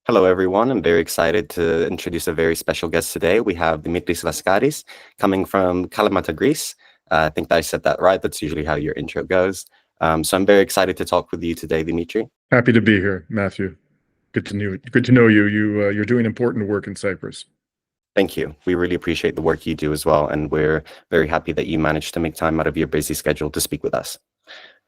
Hello, everyone. I'm very excited to introduce a very special guest today. We have Dimitri Lascaris coming from Kalamata, Greece. I think that I said that right. That's usually how your intro goes. So I'm very excited to talk with you today, Dimitri. Happy to be here, Matthew. Good to know you. You're doing important work in Cyprus. Thank you. We really appreciate the work you do as well, and we're very happy that you managed to make time out of your busy schedule to speak with us.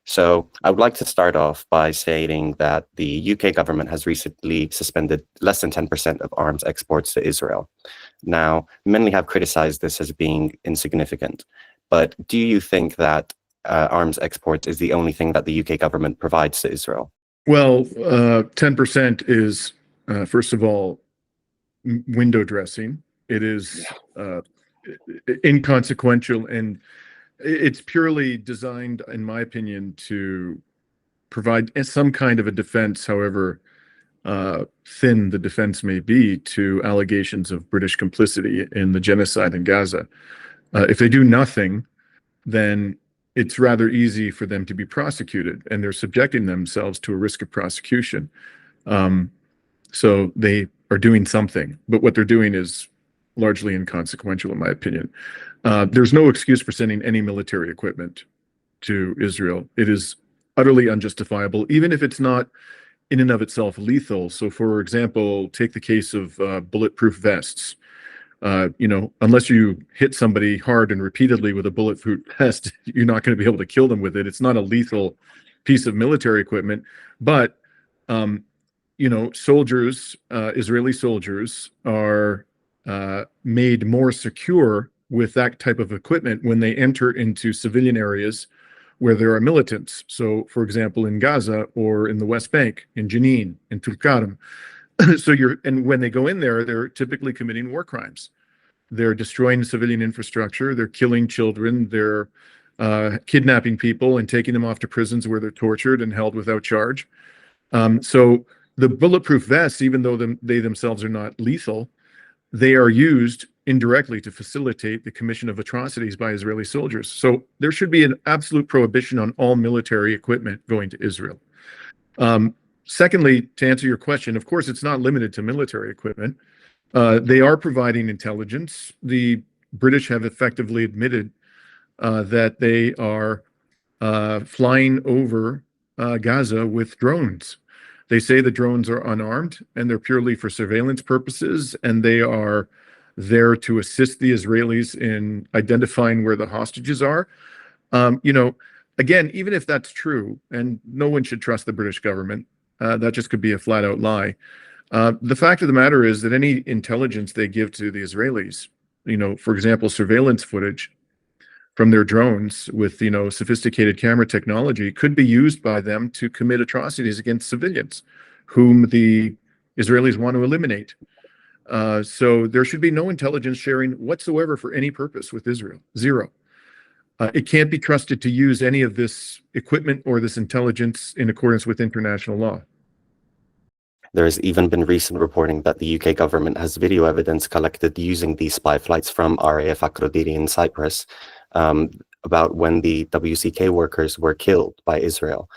So I would like to start off by stating that the UK government has recently suspended less than 10% of arms exports to Israel. Now, many have criticized this as being insignificant, but do you think that arms exports is the only thing that the UK government provides to Israel? Well, 10% is, first of all, window dressing. It is inconsequential, and it's purely designed, in my opinion, to provide some kind of a defense, however thin the defense may be, to allegations of British complicity in the genocide in Gaza. If they do nothing, then it's rather easy for them to be prosecuted, and they're subjecting themselves to a risk of prosecution. So they are doing something, but what they're doing is largely inconsequential, in my opinion. There's no excuse for sending any military equipment to Israel. It is utterly unjustifiable, even if it's not in and of itself lethal. So, for example, take the case of bulletproof vests. Unless you hit somebody hard and repeatedly with a bulletproof vest, you're not going to be able to kill them with it. It's not a lethal piece of military equipment, but soldiers, Israeli soldiers, are made more secure with that type of equipment when they enter into civilian areas where there are militants. So, for example, in Gaza or in the West Bank, in Jenin, in Tulkarm. And when they go in there, they're typically committing war crimes. They're destroying civilian infrastructure. They're killing children. They're kidnapping people and taking them off to prisons where they're tortured and held without charge. So the bulletproof vests, even though they themselves are not lethal, they are used indirectly to facilitate the commission of atrocities by Israeli soldiers. So there should be an absolute prohibition on all military equipment going to Israel. Secondly, to answer your question, of course, it's not limited to military equipment. They are providing intelligence. The British have effectively admitted that they are flying over Gaza with drones. They say the drones are unarmed and they're purely for surveillance purposes, and they are there to assist the Israelis in identifying where the hostages are. Again, even if that's true, and no one should trust the British government, that just could be a flat out lie. The fact of the matter is that any intelligence they give to the Israelis, for example, surveillance footage from their drones with, sophisticated camera technology, could be used by them to commit atrocities against civilians whom the Israelis want to eliminate. So there should be no intelligence sharing whatsoever for any purpose with Israel. Zero. It can't be trusted to use any of this equipment or this intelligence in accordance with international law. There has even been recent reporting that the UK government has video evidence collected using these spy flights from RAF Aphrodite in Cyprus about when the WCK workers were killed by Israel,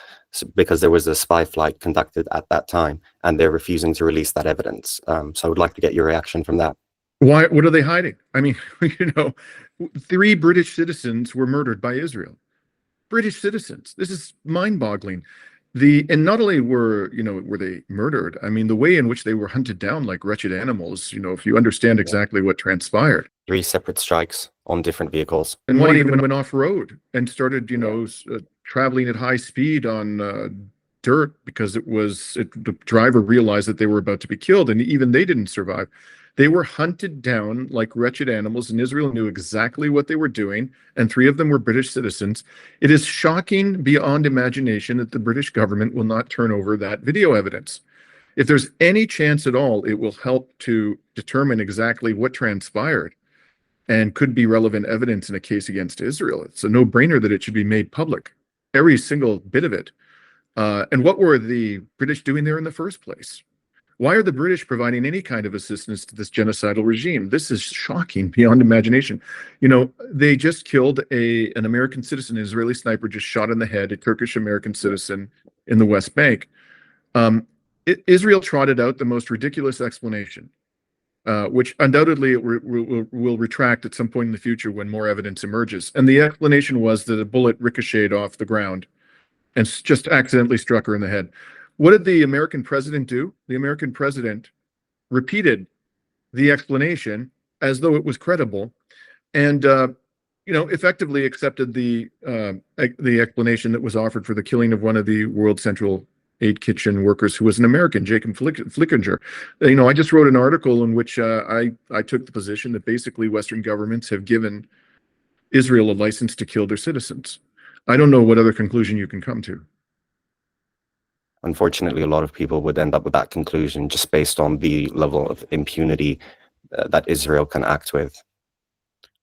because there was a spy flight conducted at that time, and they're refusing to release that evidence. So I would like to get your reaction from that. Why? What are they hiding? I mean, 3 British citizens were murdered by Israel. British citizens. This is mind-boggling. And not only were they murdered, I mean, the way in which they were hunted down like wretched animals, if you understand exactly what transpired. 3 separate strikes on different vehicles. And one even went off road and started, traveling at high speed on dirt because the driver realized that they were about to be killed, and even they didn't survive. They were hunted down like wretched animals, and Israel knew exactly what they were doing, and 3 of them were British citizens. It is shocking beyond imagination that the British government will not turn over that video evidence. If there's any chance at all, it will help to determine exactly what transpired and could be relevant evidence in a case against Israel. It's a no-brainer that it should be made public, every single bit of it. And what were the British doing there in the first place? Why are the British providing any kind of assistance to this genocidal regime? This is shocking beyond imagination. They just killed an American citizen, an Israeli sniper just shot in the head, a Turkish American citizen in the West Bank. Israel trotted out the most ridiculous explanation, which undoubtedly it will retract at some point in the future when more evidence emerges. And the explanation was that a bullet ricocheted off the ground and just accidentally struck her in the head. What did the American president do? The American president repeated the explanation as though it was credible, and effectively accepted the explanation that was offered for the killing of one of the World Central Aid Kitchen workers who was an American, Jacob Flickinger. I just wrote an article in which I took the position that basically Western governments have given Israel a license to kill their citizens. I don't know what other conclusion you can come to. Unfortunately, a lot of people would end up with that conclusion just based on the level of impunity that Israel can act with.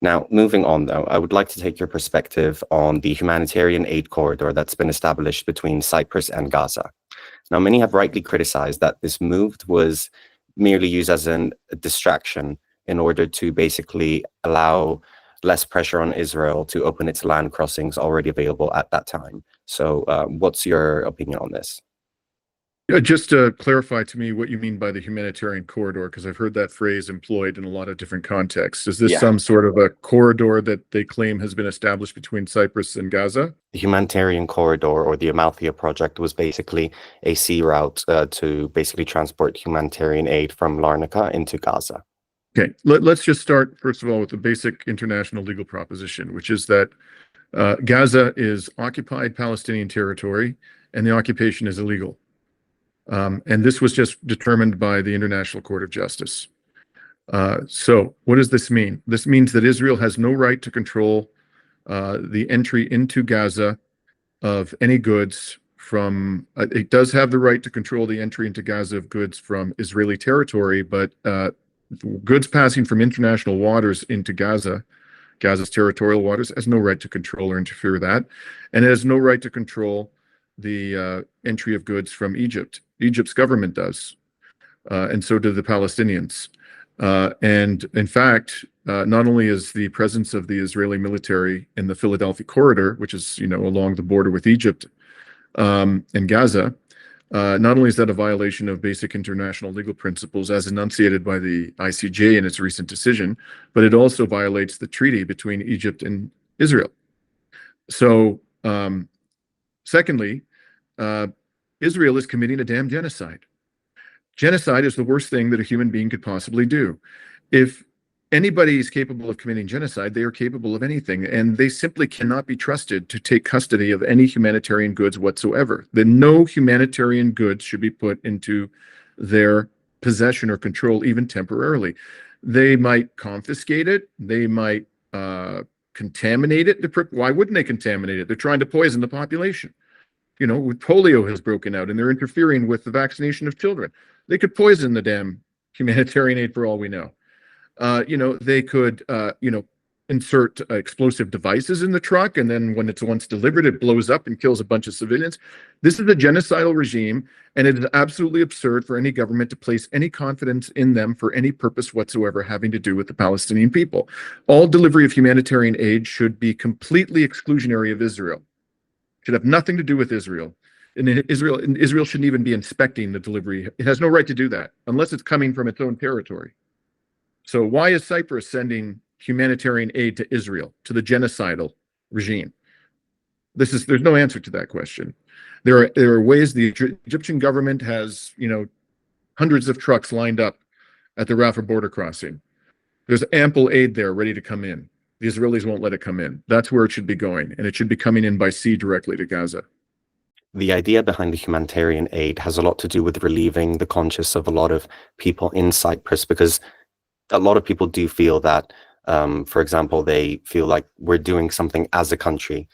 Now, moving on, though, I would like to take your perspective on the humanitarian aid corridor that's been established between Cyprus and Gaza. Now, many have rightly criticized that this move was merely used as a distraction in order to basically allow less pressure on Israel to open its land crossings already available at that time. So what's your opinion on this? Just to clarify to me what you mean by the humanitarian corridor, because I've heard that phrase employed in a lot of different contexts. Is this some sort of a corridor that they claim has been established between Cyprus and Gaza? The humanitarian corridor, or the Amalthea project, was basically a sea route to basically transport humanitarian aid from Larnaca into Gaza. Okay, let's just start, first of all, with the basic international legal proposition, which is that Gaza is occupied Palestinian territory and the occupation is illegal. And this was just determined by the International Court of Justice. So what does this mean? This means that Israel has no right to control the entry into Gaza of any goods from, it does have the right to control the entry into Gaza of goods from Israeli territory, but goods passing from international waters into Gaza's territorial waters, has no right to control or interfere with that. And it has no right to control the entry of goods from Egypt. Egypt's government does, and so do the Palestinians. And in fact, not only is the presence of the Israeli military in the Philadelphia corridor, which is along the border with Egypt and Gaza, not only is that a violation of basic international legal principles as enunciated by the ICJ in its recent decision, but it also violates the treaty between Egypt and Israel. So, secondly, Israel is committing a damn genocide. Genocide is the worst thing that a human being could possibly do. If anybody is capable of committing genocide, they are capable of anything, and they simply cannot be trusted to take custody of any humanitarian goods whatsoever. Then no humanitarian goods should be put into their possession or control, even temporarily. They might confiscate it. They might contaminate it. Why wouldn't they contaminate it? They're trying to poison the population. Polio has broken out and they're interfering with the vaccination of children. They could poison the damn humanitarian aid for all we know. They could, insert explosive devices in the truck, and then when it's once delivered, it blows up and kills a bunch of civilians. This is a genocidal regime, and it is absolutely absurd for any government to place any confidence in them for any purpose whatsoever having to do with the Palestinian people. All delivery of humanitarian aid should be completely exclusionary of Israel. Should have nothing to do with Israel. And Israel shouldn't even be inspecting the delivery. It has no right to do that unless it's coming from its own territory. So why is Cyprus sending humanitarian aid to Israel, to the genocidal regime? There's no answer to that question. There are ways. The Egyptian government has, hundreds of trucks lined up at the Rafah border crossing. There's ample aid there ready to come in. The Israelis won't let it come in. That's where it should be going, and it should be coming in by sea directly to Gaza. The idea behind the humanitarian aid has a lot to do with relieving the conscience of a lot of people in Cyprus, because a lot of people do feel that, for example, they feel like we're doing something as a country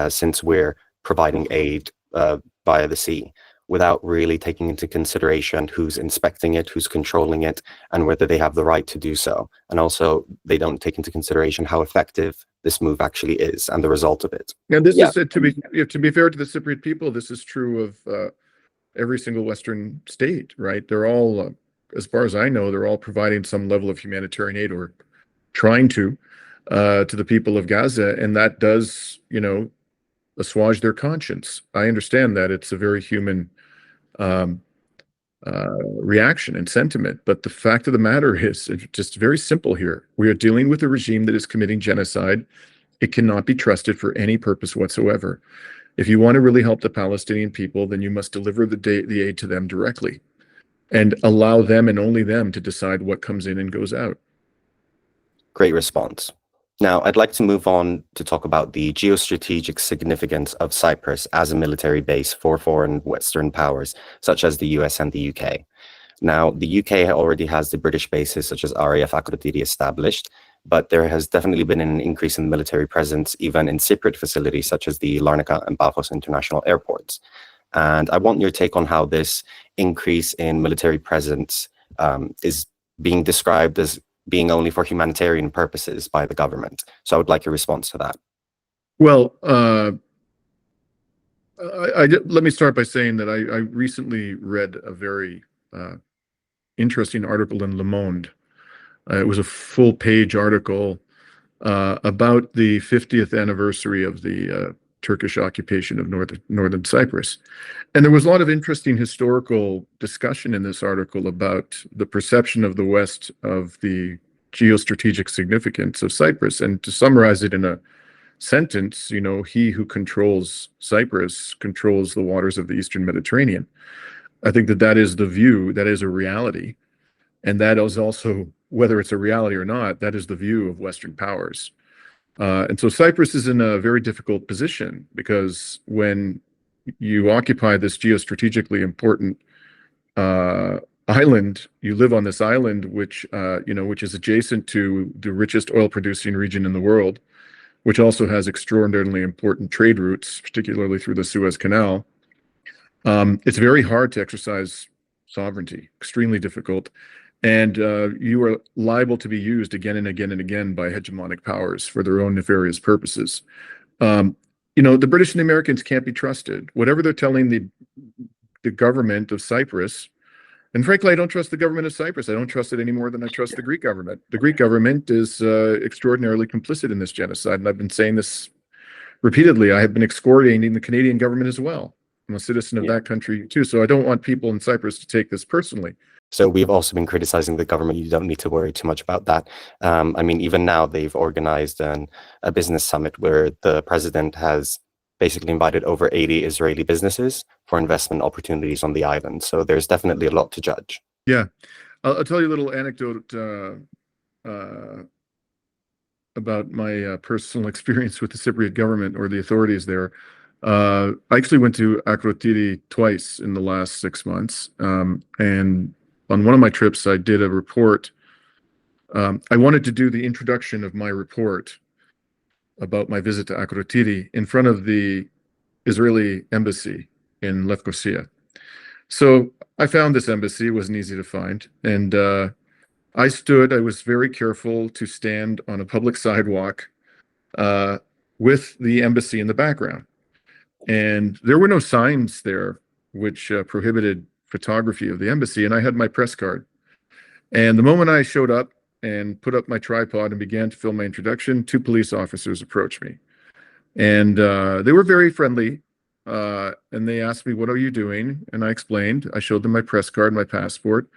since we're providing aid via the sea, without really taking into consideration who's inspecting it, who's controlling it, and whether they have the right to do so. And also, they don't take into consideration how effective this move actually is and the result of it. And this is, to be fair to the Cypriot people, this is true of every single Western state, right? They're all, as far as I know, they're all providing some level of humanitarian aid, or trying to the people of Gaza, and that does, assuage their conscience. I understand that it's a very human reaction and sentiment. But the fact of the matter is, it's just very simple here. We are dealing with a regime that is committing genocide. It cannot be trusted for any purpose whatsoever. If you want to really help the Palestinian people, then you must deliver the aid to them directly and allow them and only them to decide what comes in and goes out. Great response. Now, I'd like to move on to talk about the geostrategic significance of Cyprus as a military base for foreign Western powers, such as the US and the UK. Now, the UK already has the British bases, such as RAF Akrotiri, established, but there has definitely been an increase in military presence, even in Cypriot facilities, such as the Larnaca and Paphos international airports. And I want your take on how this increase in military presence is being described as being only for humanitarian purposes by the government. So I would like your response to that. Well, let me start by saying that I recently read a very interesting article in Le Monde. It was a full-page article about the 50th anniversary of the Turkish occupation of northern Cyprus. And there was a lot of interesting historical discussion in this article about the perception of the West of the geostrategic significance of Cyprus. And to summarize it in a sentence, you know, he who controls Cyprus controls the waters of the Eastern Mediterranean. I think that that is the view, that is a reality. And that is also, whether it's a reality or not, that is the view of Western powers. And so Cyprus is in a very difficult position because when you occupy this geostrategically important island, you live on this island, which which is adjacent to the richest oil-producing region in the world, which also has extraordinarily important trade routes, particularly through the Suez Canal. It's very hard to exercise sovereignty, extremely difficult. And you are liable to be used again and again and again by hegemonic powers for their own nefarious purposes. The British and the Americans can't be trusted. Whatever they're telling the government of Cyprus, and frankly, I don't trust the government of Cyprus. I don't trust it any more than I trust the Greek government. The Greek government is extraordinarily complicit in this genocide, and I've been saying this repeatedly. I have been excoriating the Canadian government as well. I'm a citizen of that country too, so I don't want people in Cyprus to take this personally. So we've also been criticizing the government. You don't need to worry too much about that. I mean, even now they've organized a business summit where the president has basically invited over 80 Israeli businesses for investment opportunities on the island. So there's definitely a lot to judge. Yeah. I'll tell you a little anecdote about my personal experience with the Cypriot government or the authorities there. I actually went to Akrotiri twice in the last 6 months. And on one of my trips, I did a report. I wanted to do the introduction of my report about my visit to Akrotiri in front of the Israeli embassy in Lefkosia. So I found this embassy. It wasn't easy to find. And I was very careful to stand on a public sidewalk with the embassy in the background. And there were no signs there which prohibited photography of the embassy, and I had my press card. And the moment I showed up and put up my tripod and began to film my introduction, 2 police officers approached me. And they were very friendly, and they asked me, "What are you doing?" And I explained. I showed them my press card, my passport.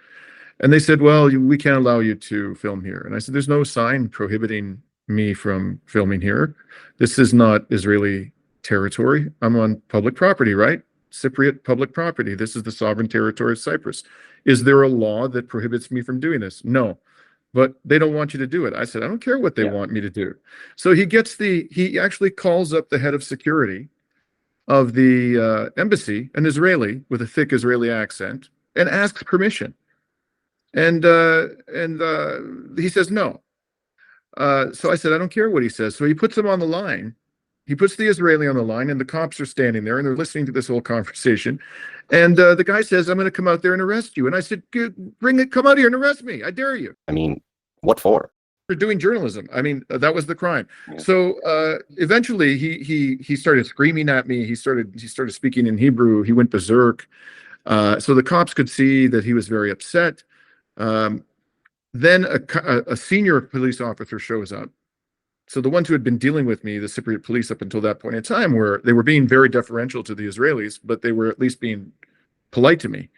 And they said, "Well, we can't allow you to film here." And I said, "There's no sign prohibiting me from filming here. This is not Israeli territory. I'm on public property, right? Cypriot public property. This is the sovereign territory of Cyprus. Is there a law that prohibits me from doing this? No, but they don't want you to do it." I said, "I don't care what they want me to do." So he actually calls up the head of security of the embassy, an Israeli with a thick Israeli accent, and asks permission. And he says no. So I said, "I don't care what he says." So he puts him on the line. He puts the Israeli on the line, and the cops are standing there, and they're listening to this whole conversation. And the guy says, "I'm going to come out there and arrest you." And I said, "Come out here and arrest me. I dare you." I mean, what for? For doing journalism. I mean, that was the crime. Yeah. So eventually, he started screaming at me. He started speaking in Hebrew. He went berserk. So the cops could see that he was very upset. Then a senior police officer shows up. So the ones who had been dealing with me, the Cypriot police up until that point in time, they were being very deferential to the Israelis, but they were at least being polite to me.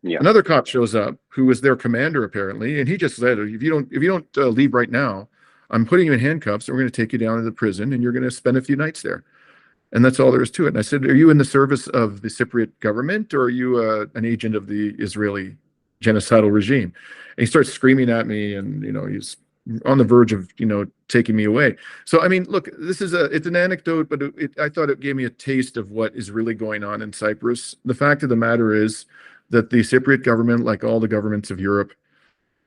Yeah. Another cop shows up who was their commander apparently, and he just said, if you don't leave right now, I'm putting you in handcuffs and we're going to take you down to the prison and you're going to spend a few nights there. And that's all there is to it. And I said, are you in the service of the Cypriot government, or are you an agent of the Israeli genocidal regime? And he starts screaming at me, and he's on the verge of taking me away. So I mean, look, it's an anecdote, but I thought it gave me a taste of what is really going on in Cyprus. The fact of the matter is that the Cypriot government, like all the governments of Europe,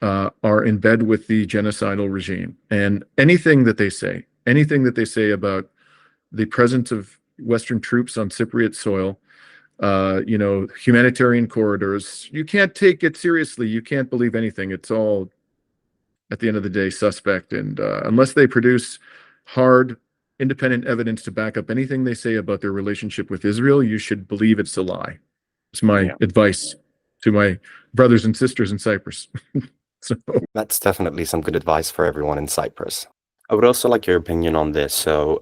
are in bed with the genocidal regime, and anything that they say about the presence of Western troops on Cypriot soil, humanitarian corridors, you can't take it seriously. You can't believe anything. It's all, at the end of the day, suspect. And unless they produce hard, independent evidence to back up anything they say about their relationship with Israel, you should believe it's a lie. It's my advice to my brothers and sisters in Cyprus. So that's definitely some good advice for everyone in Cyprus. I would also like your opinion on this. So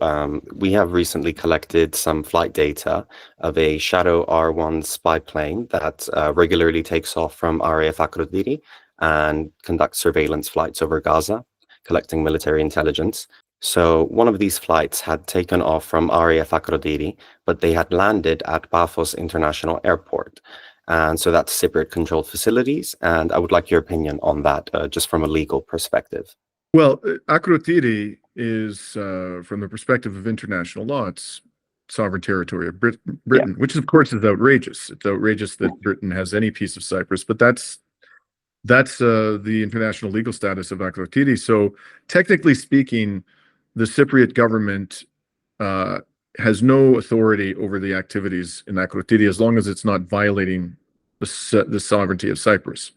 we have recently collected some flight data of a Shadow R1 spy plane that regularly takes off from RAF Akrotiri and conducts surveillance flights over Gaza, collecting military intelligence. So one of these flights had taken off from RAF Akrotiri, but they had landed at Paphos International Airport. And so that's Cypriot-controlled facilities. And I would like your opinion on that, just from a legal perspective. Well, Akrotiri is, from the perspective of international law, it's sovereign territory of Britain, which of course is outrageous. It's outrageous that Britain has any piece of Cyprus, but that's the international legal status of Akrotiri. So technically speaking, the Cypriot government has no authority over the activities in Akrotiri as long as it's not violating the sovereignty of Cyprus.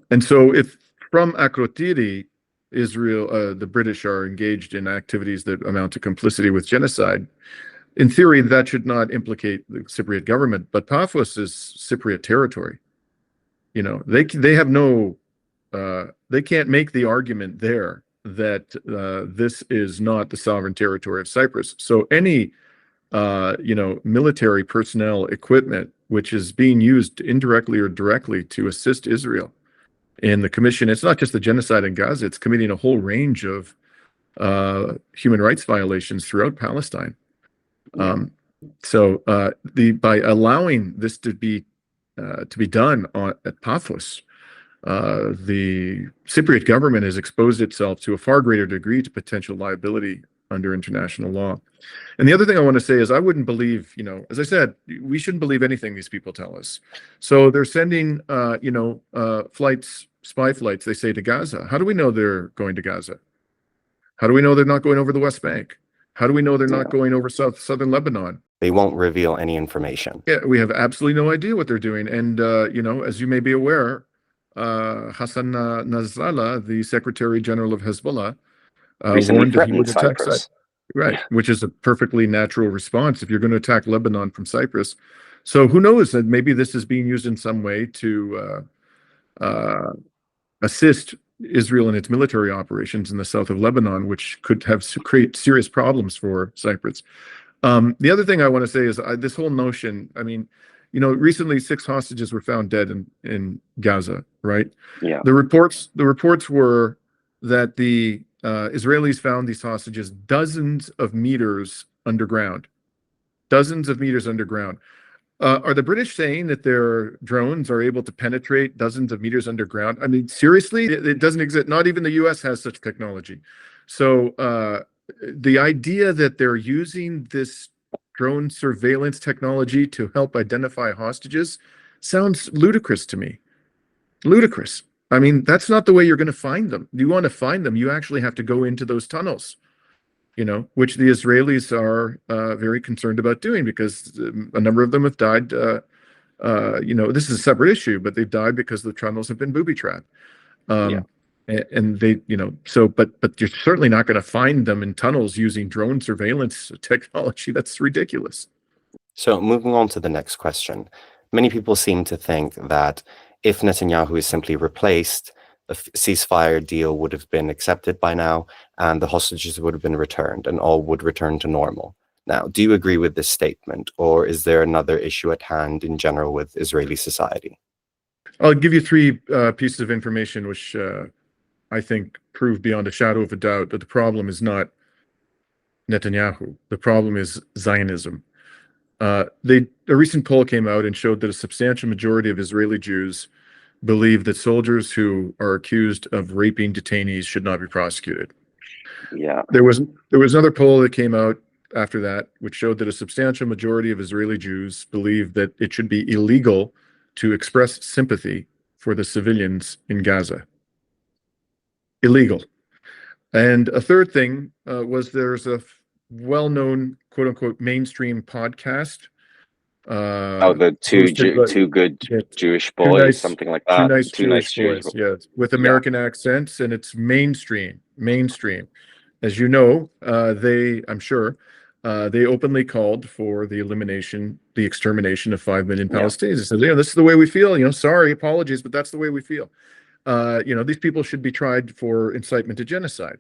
And so if from Akrotiri, Israel, the British are engaged in activities that amount to complicity with genocide, in theory, that should not implicate the Cypriot government, but Paphos is Cypriot territory. They have no, they can't make the argument there that this is not the sovereign territory of Cyprus. So any, military personnel equipment, which is being used indirectly or directly to assist Israel in the commission, it's not just the genocide in Gaza, it's committing a whole range of human rights violations throughout Palestine. By allowing this to be done at Paphos, the Cypriot government has exposed itself to a far greater degree to potential liability under international law. And the other thing I want to say is I wouldn't believe, as I said, we shouldn't believe anything these people tell us. So they're sending, spy flights, they say, to Gaza. How do we know they're going to Gaza? How do we know they're not going over the West Bank? How do we know they're not going over southern Lebanon? They won't reveal any information. Yeah, we have absolutely no idea what they're doing. And, as you may be aware, Hassan Nasrallah, the Secretary General of Hezbollah, warned that he would attack Cyprus. Right, which is a perfectly natural response if you're going to attack Lebanon from Cyprus. So who knows, that maybe this is being used in some way to assist Israel in its military operations in the south of Lebanon, which could create serious problems for Cyprus. The other thing I want to say is this whole notion, recently 6 hostages were found dead in Gaza, right? Yeah. The reports were that the Israelis found these hostages dozens of meters underground. Are the British saying that their drones are able to penetrate dozens of meters underground? I mean, seriously, it doesn't exist. Not even the US has such technology. So the idea that they're using this drone surveillance technology to help identify hostages sounds ludicrous to me. Ludicrous. I mean, that's not the way you're going to find them. You want to find them, you actually have to go into those tunnels, which the Israelis are very concerned about doing because a number of them have died. This is a separate issue, but they've died because the tunnels have been booby-trapped. And they, but you're certainly not going to find them in tunnels using drone surveillance technology. That's ridiculous. So moving on to the next question. Many people seem to think that if Netanyahu is simply replaced, the ceasefire deal would have been accepted by now, and the hostages would have been returned, and all would return to normal. Now, do you agree with this statement, or is there another issue at hand in general with Israeli society? I'll give you three pieces of information which I think prove beyond a shadow of a doubt that the problem is not Netanyahu. The problem is Zionism. A recent poll came out and showed that a substantial majority of Israeli Jews believe that soldiers who are accused of raping detainees should not be prosecuted. Yeah. There was another poll that came out after that, which showed that a substantial majority of Israeli Jews believe that it should be illegal to express sympathy for the civilians in Gaza. Illegal. And a third thing was there's a well-known quote unquote mainstream podcast. The two good Jewish boys, something like that. Two nice Jewish boys, yes, with American accents, and it's mainstream. As you know, I'm sure, they openly called for the extermination of 5 million Palestinians. They said, this is the way we feel. Sorry, apologies, but that's the way we feel. These people should be tried for incitement to genocide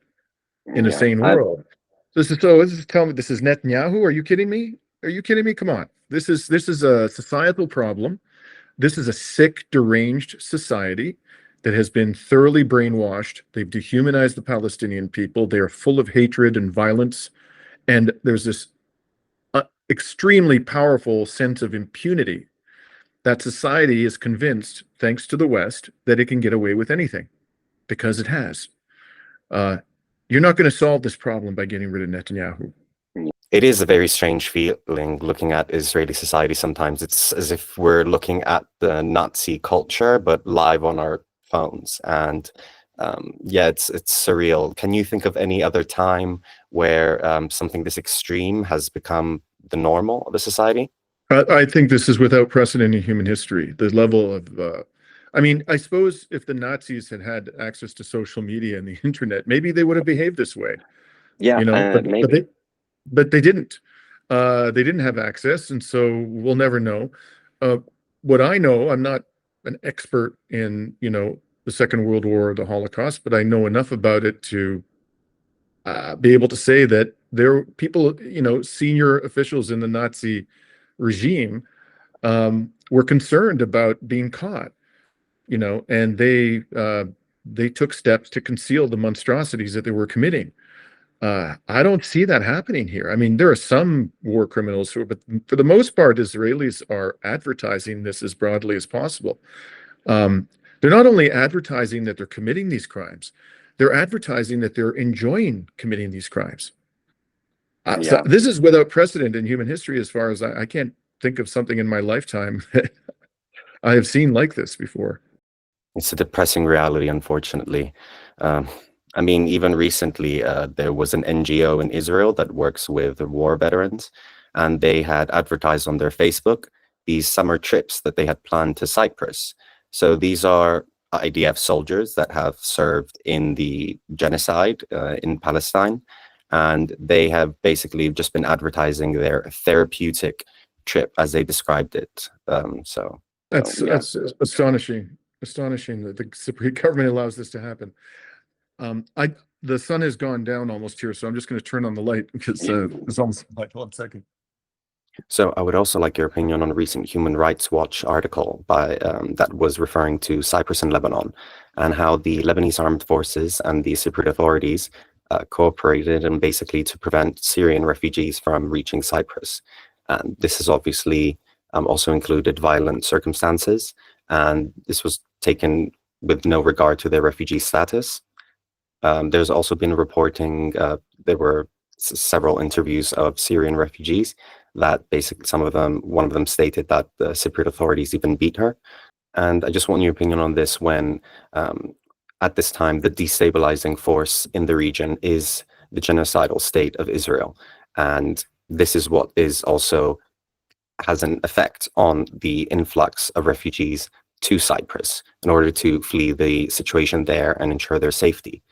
in a sane world. This is Netanyahu. Are you kidding me? Come on. This is a societal problem. This is a sick, deranged society that has been thoroughly brainwashed. They've dehumanized the Palestinian people. They are full of hatred and violence. And there's this extremely powerful sense of impunity that society is convinced, thanks to the West, that it can get away with anything, because it has. You're not going to solve this problem by getting rid of Netanyahu. It is a very strange feeling looking at Israeli society sometimes. It's as if we're looking at the Nazi culture, but live on our phones. And it's surreal. Can you think of any other time where something this extreme has become the normal of a society? I think this is without precedent in human history. The level of, I suppose if the Nazis had access to social media and the internet, maybe they would have behaved this way. Maybe. But they didn't. They didn't have access, and so we'll never know. What I know, I'm not an expert in, the Second World War or the Holocaust, but I know enough about it to be able to say that there were people, senior officials in the Nazi regime were concerned about being caught, and they took steps to conceal the monstrosities that they were committing. I don't see that happening here. There are some war criminals but for the most part, Israelis are advertising this as broadly as possible. They're not only advertising that they're committing these crimes, they're advertising that they're enjoying committing these crimes. So this is without precedent in human history, as far as I can't think of something in my lifetime that I have seen like this before. It's a depressing reality, unfortunately. Even recently, there was an NGO in Israel that works with war veterans, and they had advertised on their Facebook these summer trips that they had planned to Cyprus. So these are IDF soldiers that have served in the genocide in Palestine, and they have basically just been advertising their therapeutic trip, as they described it. That's astonishing that the Cypriot government allows this to happen. The sun has gone down almost here, so I'm just going to turn on the light because it's almost like 1 second. So I would also like your opinion on a recent Human Rights Watch article that was referring to Cyprus and Lebanon, and how the Lebanese armed forces and the Cypriot authorities cooperated and basically to prevent Syrian refugees from reaching Cyprus. And this has obviously also included violent circumstances, and this was taken with no regard to their refugee status. There's also been reporting, there were several interviews of Syrian refugees that basically one of them stated that the Cypriot authorities even beat her. And I just want your opinion on this when, at this time, the destabilizing force in the region is the genocidal state of Israel. And this is what has an effect on the influx of refugees to Cyprus in order to flee the situation there and ensure their safety.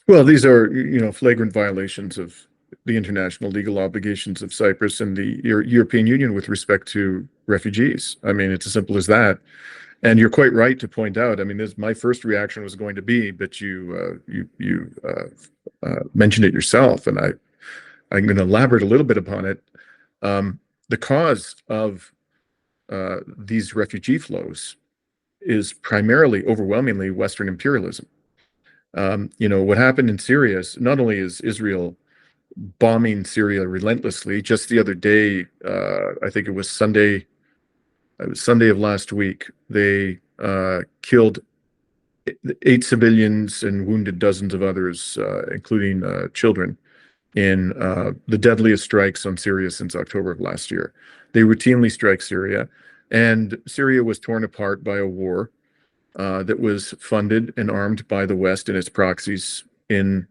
Well, these are, flagrant violations of the international legal obligations of Cyprus and the European Union with respect to refugees. It's as simple as that. And you're quite right to point out. My first reaction was going to be, but you mentioned it yourself, and I'm going to elaborate a little bit upon it. The cause of these refugee flows is primarily, overwhelmingly Western imperialism. What happened in Syria is not only is Israel bombing Syria relentlessly. Just the other day, I think it was Sunday. It was Sunday of last week. They killed 8 civilians and wounded dozens of others, including children, in the deadliest strikes on Syria since October of last year. They routinely strike Syria, and Syria was torn apart by a war that was funded and armed by the West and its proxies in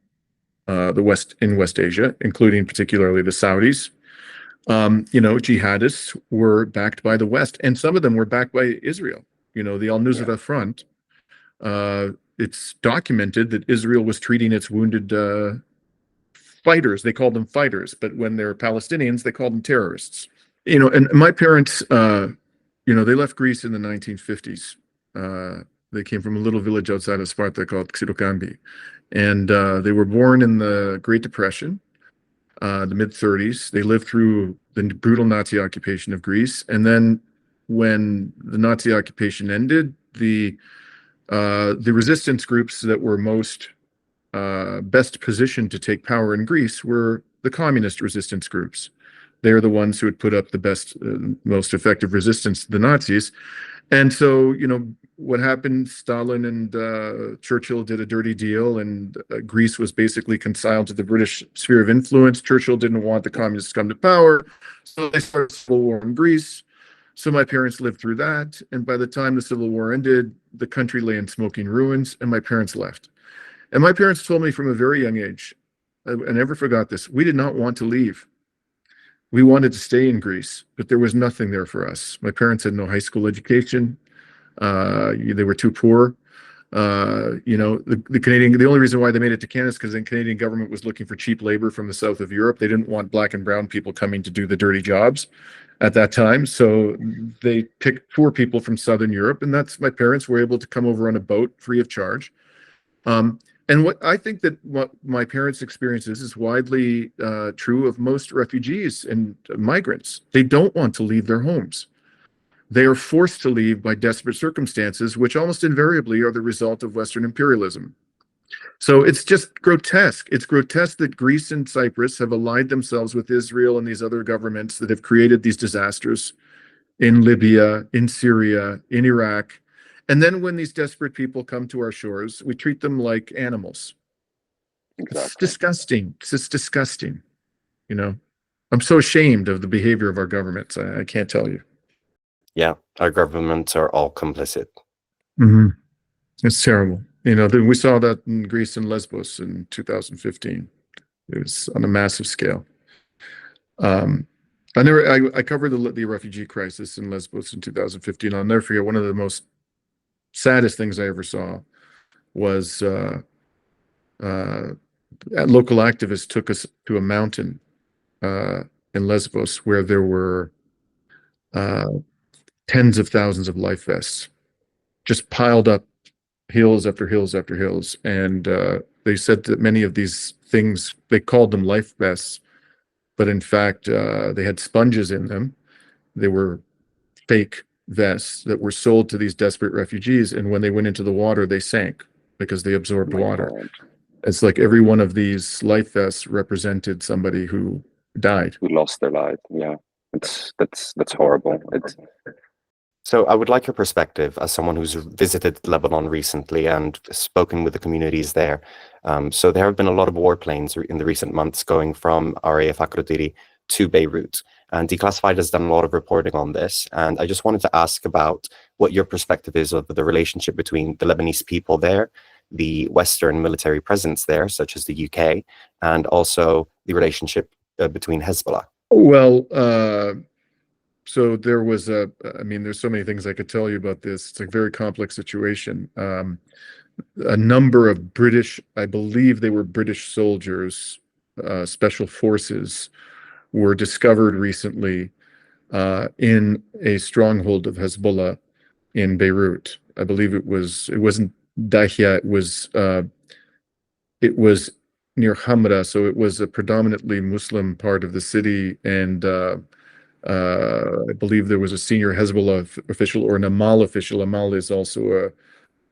West Asia, including particularly the Saudis. Jihadists were backed by the West, and some of them were backed by Israel. The Al-Nusra Front. It's documented that Israel was treating its wounded fighters. They called them fighters, but when they're Palestinians, they called them terrorists. And my parents, they left Greece in the 1950s. They came from a little village outside of Sparta called Xirokambi. And they were born in the Great Depression, the mid-30s. They lived through the brutal Nazi occupation of Greece. And then when the Nazi occupation ended, the resistance groups that were most best positioned to take power in Greece were the communist resistance groups. They're the ones who had put up the best, most effective resistance to the Nazis. And so, what happened, Stalin and Churchill did a dirty deal, and Greece was basically consigned to the British sphere of influence. Churchill didn't want the communists to come to power, so they started a civil war in Greece. So my parents lived through that, and by the time the Civil War ended, the country lay in smoking ruins, and my parents left. And my parents told me from a very young age, I never forgot this, we did not want to leave. We wanted to stay in Greece, but there was nothing there for us. My parents had no high school education. They were too poor. The only reason why they made it to Canada is because the Canadian government was looking for cheap labor from the south of Europe. They didn't want black and brown people coming to do the dirty jobs at that time. So they picked poor people from Southern Europe, and that's my parents were able to come over on a boat free of charge. And what I think that what my parents' experiences is widely true of most refugees and migrants. They don't want to leave their homes. They are forced to leave by desperate circumstances, which almost invariably are the result of Western imperialism. So it's just grotesque. It's grotesque that Greece and Cyprus have allied themselves with Israel and these other governments that have created these disasters in Libya, in Syria, in Iraq. And then when these desperate people come to our shores, we treat them like animals. Exactly. It's disgusting. It's just disgusting. I'm so ashamed of the behavior of our governments. I can't tell you. Yeah, our governments are all complicit. Mm-hmm. It's terrible. We saw that in Greece and Lesbos in 2015. It was on a massive scale. I covered the refugee crisis in Lesbos in 2015. I'll never forget, one of the most saddest things I ever saw was local activists took us to a mountain in Lesbos where there were tens of thousands of life vests just piled up, hills after hills after hills. And they said that many of these things, they called them life vests, but in fact, they had sponges in them. They were fake vests that were sold to these desperate refugees. And when they went into the water, they sank because they absorbed water. God. It's like every one of these life vests represented somebody who died. Who lost their life. Yeah. That's horrible. So I would like your perspective as someone who's visited Lebanon recently and spoken with the communities there. So there have been a lot of warplanes in the recent months going from RAF Akrotiri to Beirut. And Declassified has done a lot of reporting on this. And I just wanted to ask about what your perspective is of the relationship between the Lebanese people there, the Western military presence there, such as the UK, and also the relationship between Hezbollah. Well, so there was there's so many things I could tell you about this. It's a very complex situation. A number of British, I believe they were British soldiers, special forces, were discovered recently in a stronghold of Hezbollah in Beirut. I believe it wasn't Dahia, it was near Hamra, so it was a predominantly Muslim part of the city, and I believe there was a senior Hezbollah official or an Amal official. Amal is also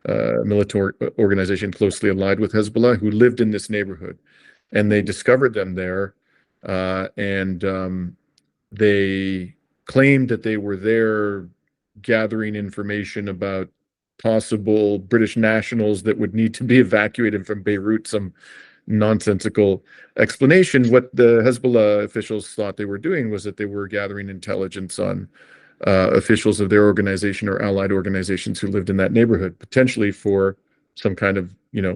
a military organization closely allied with Hezbollah who lived in this neighborhood, and they discovered them there, and they claimed that they were there gathering information about possible British nationals that would need to be evacuated from Beirut, some nonsensical explanation. What the Hezbollah officials thought they were doing was that they were gathering intelligence on officials of their organization or allied organizations who lived in that neighborhood, potentially for some kind of,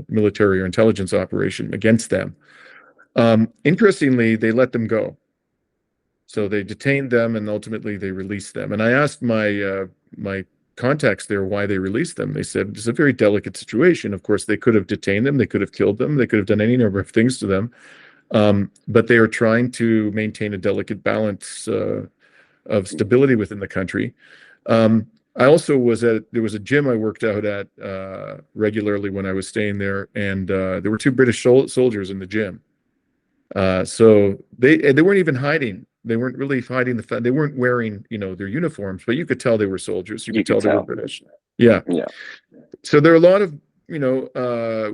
military or intelligence operation against them. Interestingly, they let them go. So they detained them and ultimately they released them. And I asked my contacts there why they released them. They said it's a very delicate situation. Of course, they could have detained them, they could have killed them, they could have done any number of things to them. But they are trying to maintain a delicate balance of stability within the country. I also there was a gym I worked out at regularly when I was staying there, and there were two British soldiers in the gym. So they weren't even hiding. They weren't really hiding the fact they weren't wearing, their uniforms, but you could tell they were soldiers. You could tell they were British. Yeah. Yeah. So there are a lot of,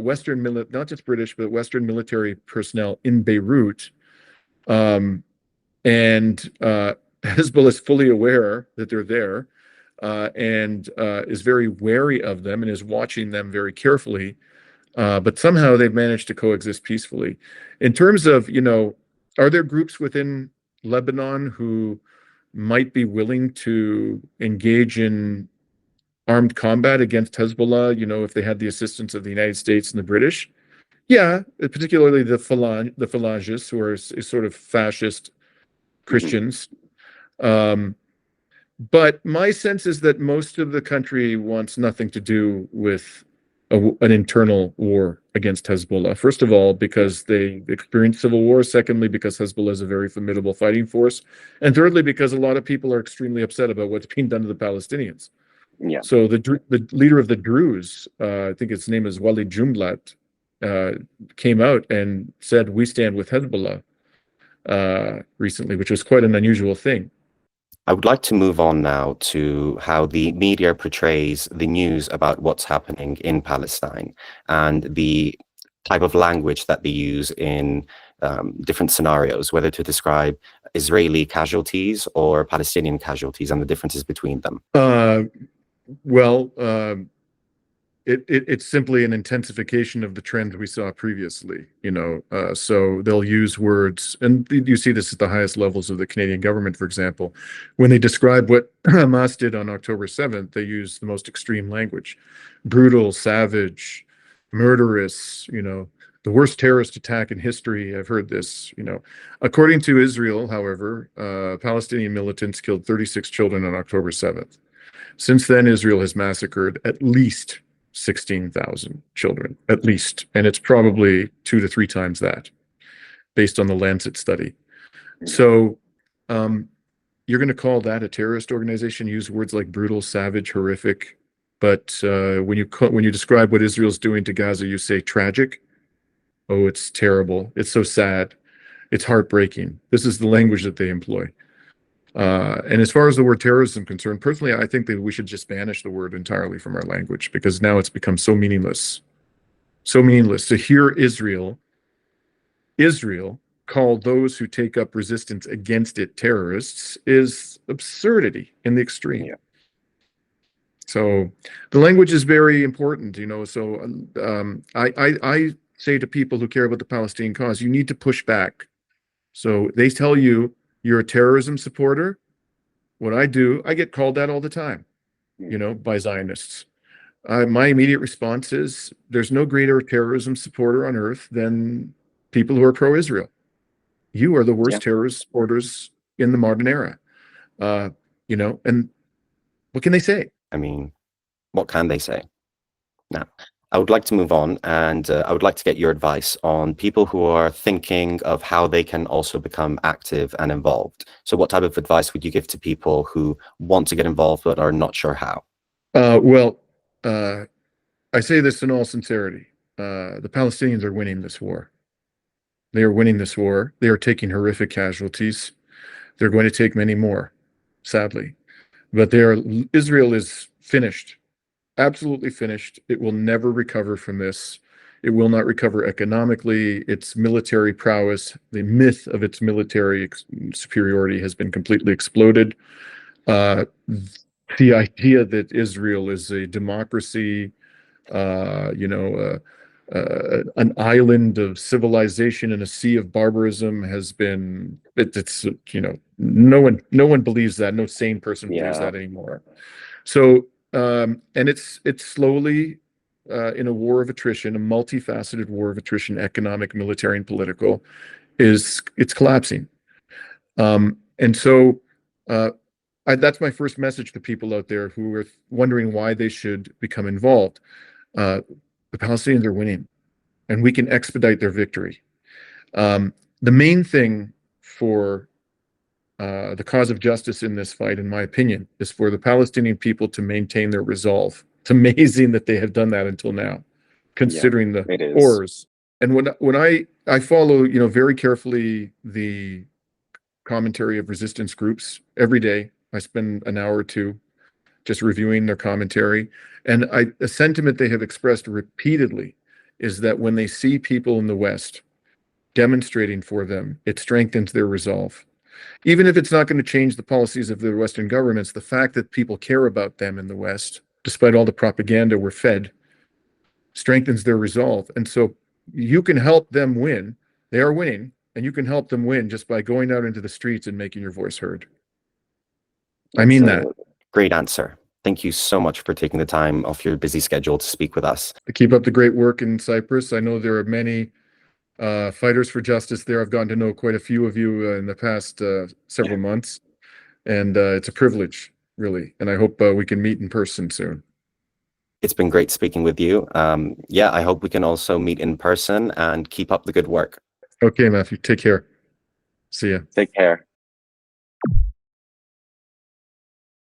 Western not just British, but Western military personnel in Beirut. And Hezbollah is fully aware that they're there, and is very wary of them and is watching them very carefully. But somehow they've managed to coexist peacefully. In terms of, are there groups within Lebanon who might be willing to engage in armed combat against Hezbollah, if they had the assistance of the United States and the British? Yeah, particularly the Phalangists, who are sort of fascist Christians. But my sense is that most of the country wants nothing to do with an internal war against Hezbollah. First of all, because they experienced civil war. Secondly, because Hezbollah is a very formidable fighting force. And thirdly, because a lot of people are extremely upset about what's being done to the Palestinians. Yeah. So the leader of the Druze, I think his name is Walid Jumblat, came out and said, "We stand with Hezbollah," recently, which was quite an unusual thing. I would like to move on now to how the media portrays the news about what's happening in Palestine and the type of language that they use in different scenarios, whether to describe Israeli casualties or Palestinian casualties and the differences between them. It's simply an intensification of the trend we saw previously, so they'll use words, and you see this at the highest levels of the Canadian government, for example. When they describe what Hamas did on October 7th, they use the most extreme language: brutal, savage, murderous, the worst terrorist attack in history. I've heard this, According to Israel, however, Palestinian militants killed 36 children on October 7th. Since then, Israel has massacred at least 16,000 children, at least. And it's probably 2 to 3 times that, based on the Lancet study. So you're going to call that a terrorist organization, use words like brutal, savage, horrific. But when you describe what Israel's doing to Gaza, you say tragic. Oh, it's terrible. It's so sad. It's heartbreaking. This is the language that they employ. And as far as the word terrorism is concerned, personally, I think that we should just banish the word entirely from our language, because now it's become so meaningless. So meaningless. To hear Israel call those who take up resistance against it terrorists is absurdity in the extreme. Yeah. So the language is very important, So I say to people who care about the Palestinian cause, you need to push back. So they tell you you're a terrorism supporter. What I do, I get called that all the time, by Zionists. My immediate response is, there's no greater terrorism supporter on earth than people who are pro-Israel. You are the worst terrorist supporters in the modern era. And what can they say? I mean, what can they say? Now, I would like to move on, and I would like to get your advice on people who are thinking of how they can also become active and involved. So what type of advice would you give to people who want to get involved but are not sure how? I say this in all sincerity. The Palestinians are winning this war. They are winning this war. They are taking horrific casualties. They're going to take many more, sadly. But Israel is finished, absolutely finished. It will never recover from this. It will not recover economically. Its military prowess, the myth of its military superiority has been completely exploded. The idea that Israel is a democracy, an island of civilization in a sea of barbarism has been, no one believes that. No sane person believes that anymore. So, and it's slowly, in a war of attrition, a multifaceted war of attrition, economic, military, and political, it's collapsing. And so that's my first message to people out there who are wondering why they should become involved. The Palestinians are winning, and we can expedite their victory. The main thing for the cause of justice in this fight, in my opinion, is for the Palestinian people to maintain their resolve. It's amazing that they have done that until now, considering the horrors. And when I follow, very carefully the commentary of resistance groups every day. I spend an hour or two just reviewing their commentary. And a sentiment they have expressed repeatedly is that when they see people in the West demonstrating for them, it strengthens their resolve. Even if it's not going to change the policies of the Western governments, the fact that people care about them in the West, despite all the propaganda we're fed, strengthens their resolve. And so you can help them win. They are winning, and you can help them win just by going out into the streets and making your voice heard. I mean that. Great answer. Thank you so much for taking the time off your busy schedule to speak with us. Keep up the great work in Cyprus. I know there are many fighters for justice there. I've gotten to know quite a few of you in the past several months, and it's a privilege, really. And I hope we can meet in person soon. It's been great speaking with you. I hope we can also meet in person, and keep up the good work. Okay, Matthew. Take care. See ya. Take care.